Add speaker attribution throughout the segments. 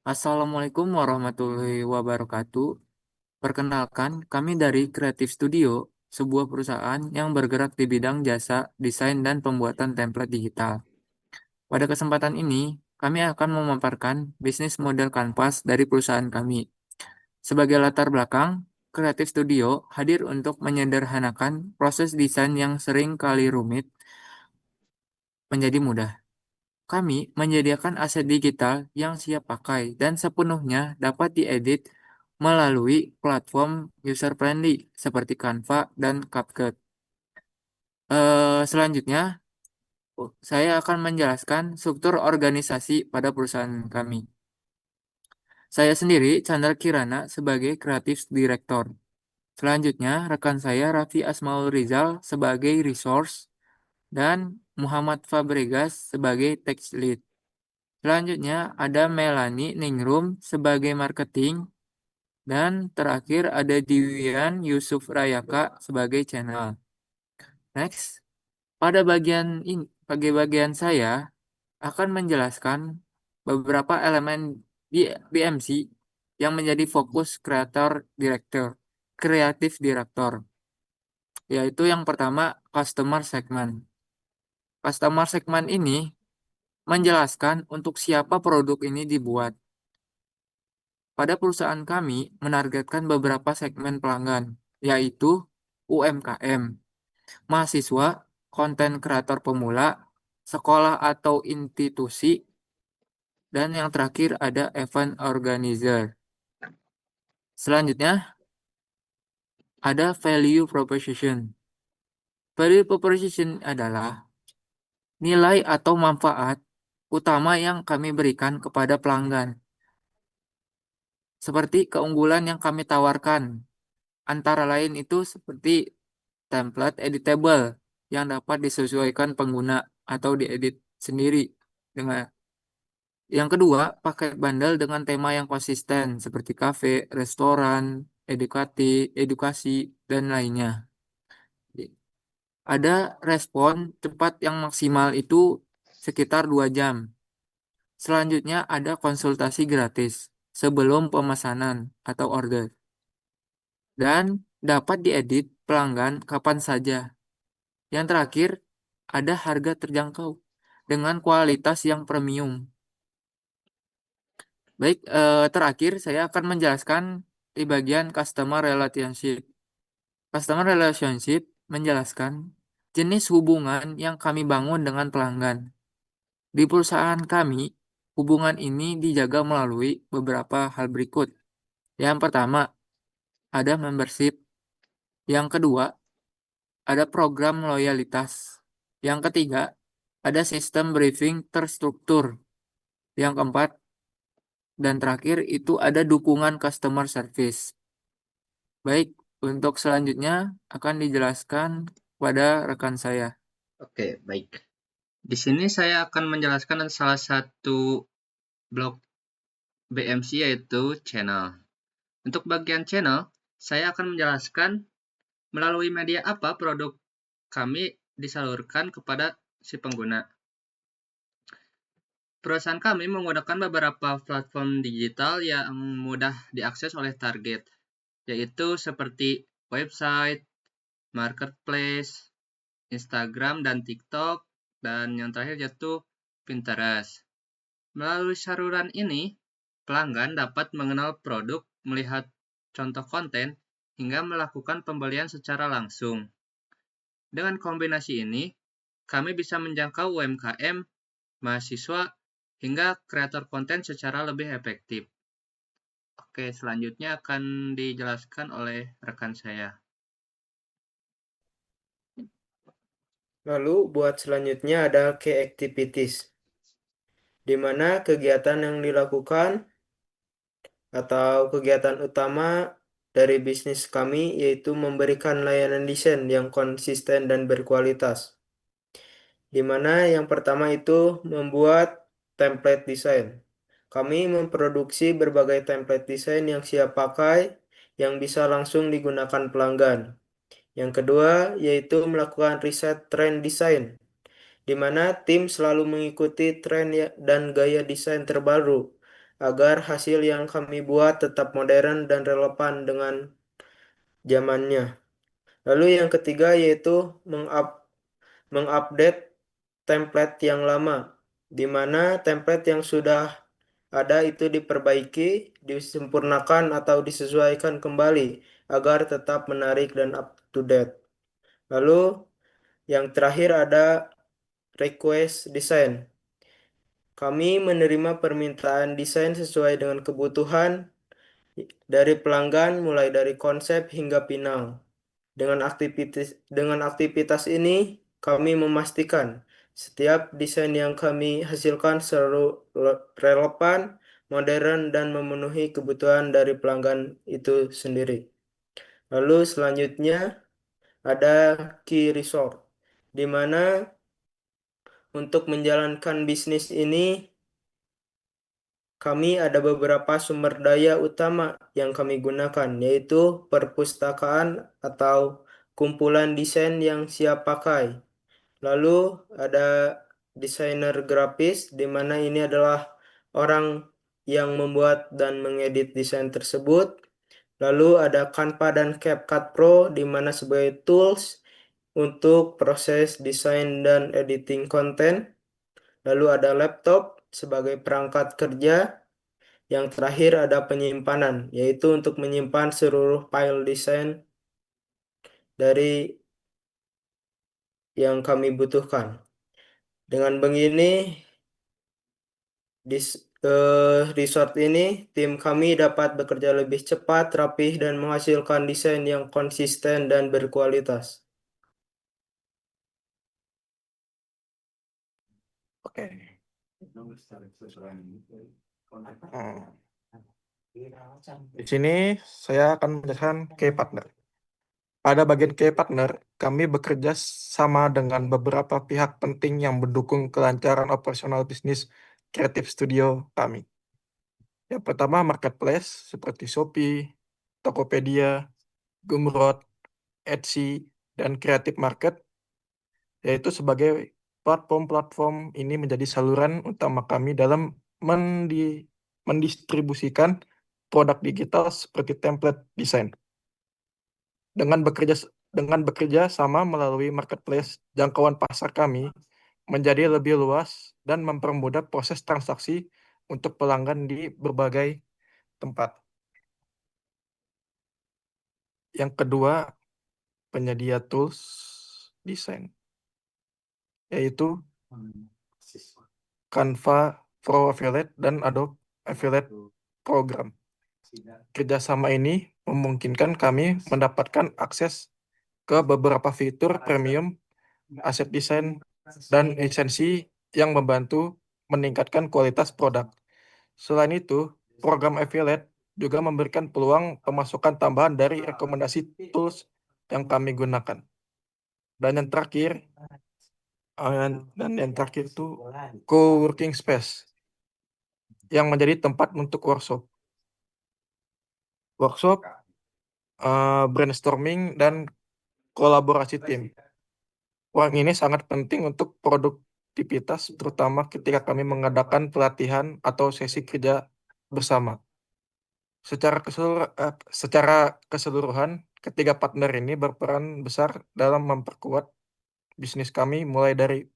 Speaker 1: Assalamualaikum warahmatullahi wabarakatuh. Perkenalkan, kami dari Creative Studio, sebuah perusahaan yang bergerak di bidang jasa, desain, dan pembuatan template digital. Pada kesempatan ini, kami akan memaparkan bisnis model kanvas dari perusahaan kami. Sebagai latar belakang, Creative Studio hadir untuk menyederhanakan proses desain yang sering kali rumit menjadi mudah. Kami menyediakan aset digital yang siap pakai dan sepenuhnya dapat diedit melalui platform user-friendly seperti Canva dan CapCut. Selanjutnya, saya akan menjelaskan struktur organisasi pada perusahaan kami. Saya sendiri, Chandra Kirana, sebagai Creative Director. Selanjutnya, rekan saya Raffi Asmaul Rizal sebagai Resource dan Muhammad Fabregas sebagai Tech Lead. Selanjutnya ada Melanie Ningrum sebagai marketing dan terakhir ada Diwian Yusuf Rayaka sebagai channel. Next, pada bagian saya akan menjelaskan beberapa elemen di BMC yang menjadi fokus kreatif director, yaitu yang pertama customer segment. Customer segment ini menjelaskan untuk siapa produk ini dibuat. Pada perusahaan kami menargetkan beberapa segmen pelanggan, yaitu UMKM, mahasiswa, konten kreator pemula, sekolah atau institusi, dan yang terakhir ada event organizer. Selanjutnya ada value proposition. Value proposition adalah nilai atau manfaat utama yang kami berikan kepada pelanggan, seperti keunggulan yang kami tawarkan. Antara lain itu seperti template editable yang dapat disesuaikan pengguna atau diedit sendiri. Dengan yang kedua, paket bundle dengan tema yang konsisten seperti kafe, restoran, edukasi, dan lainnya. Ada respon cepat yang maksimal itu sekitar 2 jam. Selanjutnya ada konsultasi gratis sebelum pemesanan atau order. Dan dapat diedit pelanggan kapan saja. Yang terakhir, ada harga terjangkau dengan kualitas yang premium. Baik, terakhir saya akan menjelaskan di bagian customer relationship. Customer relationship menjelaskan jenis hubungan yang kami bangun dengan pelanggan. Di perusahaan kami, hubungan ini dijaga melalui beberapa hal berikut. Yang pertama, ada membership. Yang kedua, ada program loyalitas. Yang ketiga, ada sistem briefing terstruktur. Yang keempat, dan terakhir itu ada dukungan customer service. Baik, untuk selanjutnya akan dijelaskan pada rekan saya.
Speaker 2: Oke, baik. Di sini saya akan menjelaskan salah satu blok BMC yaitu channel. Untuk bagian channel, saya akan menjelaskan melalui media apa produk kami disalurkan kepada si pengguna. Perusahaan kami menggunakan beberapa platform digital yang mudah diakses oleh target, yaitu seperti website, marketplace, Instagram dan TikTok, dan yang terakhir yaitu Pinterest. Melalui saluran ini, pelanggan dapat mengenal produk, melihat contoh konten, hingga melakukan pembelian secara langsung. Dengan kombinasi ini, kami bisa menjangkau UMKM, mahasiswa, hingga kreator konten secara lebih efektif. Oke, selanjutnya akan dijelaskan oleh rekan saya.
Speaker 3: Lalu buat selanjutnya ada key activities, di mana kegiatan yang dilakukan atau kegiatan utama dari bisnis kami yaitu memberikan layanan desain yang konsisten dan berkualitas. Di mana yang pertama itu membuat template desain. Kami memproduksi berbagai template desain yang siap pakai yang bisa langsung digunakan pelanggan. Yang kedua yaitu melakukan riset tren desain, di mana tim selalu mengikuti tren dan gaya desain terbaru agar hasil yang kami buat tetap modern dan relevan dengan zamannya. Lalu yang ketiga yaitu mengupdate template yang lama, di mana template yang sudah ada itu diperbaiki, disempurnakan atau disesuaikan kembali agar tetap menarik dan up to date. Lalu yang terakhir ada request design. Kami menerima permintaan desain sesuai dengan kebutuhan dari pelanggan mulai dari konsep hingga final. Dengan aktivitas ini, kami memastikan setiap desain yang kami hasilkan selalu relevan, modern, dan memenuhi kebutuhan dari pelanggan itu sendiri. Lalu selanjutnya ada key resort, di mana untuk menjalankan bisnis ini kami ada beberapa sumber daya utama yang kami gunakan, yaitu perpustakaan atau kumpulan desain yang siap pakai. Lalu ada desainer grafis, di mana ini adalah orang yang membuat dan mengedit desain tersebut. Lalu ada Canva dan CapCut Pro, di mana sebagai tools untuk proses desain dan editing konten. Lalu ada laptop sebagai perangkat kerja. Yang terakhir ada penyimpanan, yaitu untuk menyimpan seluruh file desain dari yang kami butuhkan. Dengan begini, di resort ini, tim kami dapat bekerja lebih cepat, rapih, dan menghasilkan desain yang konsisten dan berkualitas.
Speaker 4: Oke. Di sini saya akan menjelaskan key partner. Pada bagian key partner, kami bekerja sama dengan beberapa pihak penting yang mendukung kelancaran operasional bisnis kreatif studio kami. Yang pertama, marketplace seperti Shopee, Tokopedia, Gumroad, Etsy, dan Creative Market, yaitu sebagai platform-platform ini menjadi saluran utama kami dalam mendistribusikan produk digital seperti template desain. Dengan bekerja sama melalui marketplace, jangkauan pasar kami menjadi lebih luas dan mempermudah proses transaksi untuk pelanggan di berbagai tempat. Yang kedua, penyedia tools desain, yaitu Canva Pro Affiliate dan Adobe Affiliate Program. Kerjasama ini memungkinkan kami mendapatkan akses ke beberapa fitur premium, aset desain, dan esensi yang membantu meningkatkan kualitas produk. Selain itu, program affiliate juga memberikan peluang pemasukan tambahan dari rekomendasi tools yang kami gunakan. Dan yang terakhir, itu co-working space yang menjadi tempat untuk workshop, brainstorming, dan kolaborasi tim. Uang ini sangat penting untuk produktivitas, terutama ketika kami mengadakan pelatihan atau sesi kerja bersama. Secara keseluruhan, ketiga partner ini berperan besar dalam memperkuat bisnis kami mulai dari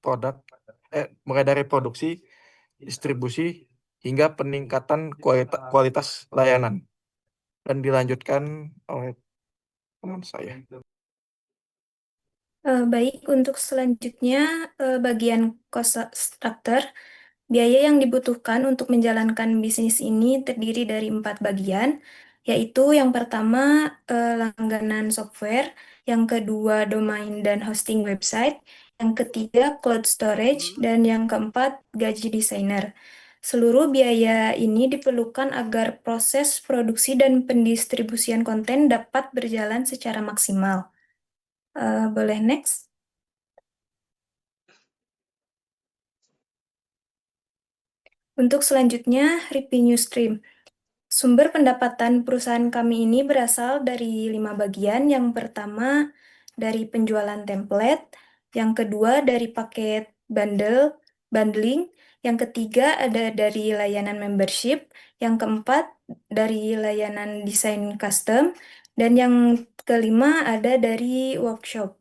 Speaker 4: produksi, distribusi, hingga peningkatan kualitas layanan. Dan dilanjutkan oleh teman saya.
Speaker 5: Baik, untuk selanjutnya bagian cost structure. Biaya yang dibutuhkan untuk menjalankan bisnis ini terdiri dari 4 bagian, yaitu yang pertama langganan software, yang kedua domain dan hosting website, yang ketiga cloud storage, dan yang keempat gaji desainer. Seluruh biaya ini diperlukan agar proses produksi dan pendistribusian konten dapat berjalan secara maksimal. Boleh next? Untuk selanjutnya, revenue stream. Sumber pendapatan perusahaan kami ini berasal dari 5 bagian. Yang pertama, dari penjualan template. Yang kedua, dari paket bundling. Yang ketiga ada dari layanan membership, yang keempat dari layanan desain custom, dan yang kelima ada dari workshop.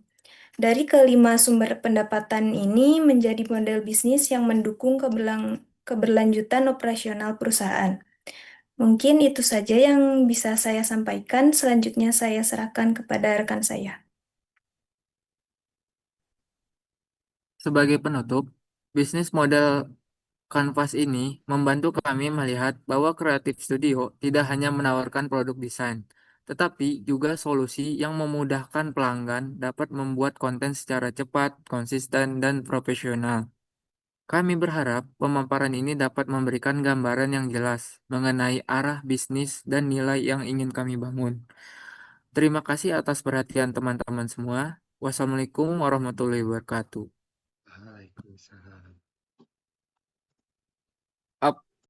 Speaker 5: Dari kelima sumber pendapatan ini menjadi model bisnis yang mendukung keberlanjutan operasional perusahaan. Mungkin itu saja yang bisa saya sampaikan. Selanjutnya saya serahkan kepada rekan saya.
Speaker 1: Sebagai penutup, bisnis model Canvas ini membantu kami melihat bahwa Creative Studio tidak hanya menawarkan produk desain, tetapi juga solusi yang memudahkan pelanggan dapat membuat konten secara cepat, konsisten, dan profesional. Kami berharap pemaparan ini dapat memberikan gambaran yang jelas mengenai arah bisnis dan nilai yang ingin kami bangun. Terima kasih atas perhatian teman-teman semua. Wassalamualaikum warahmatullahi wabarakatuh.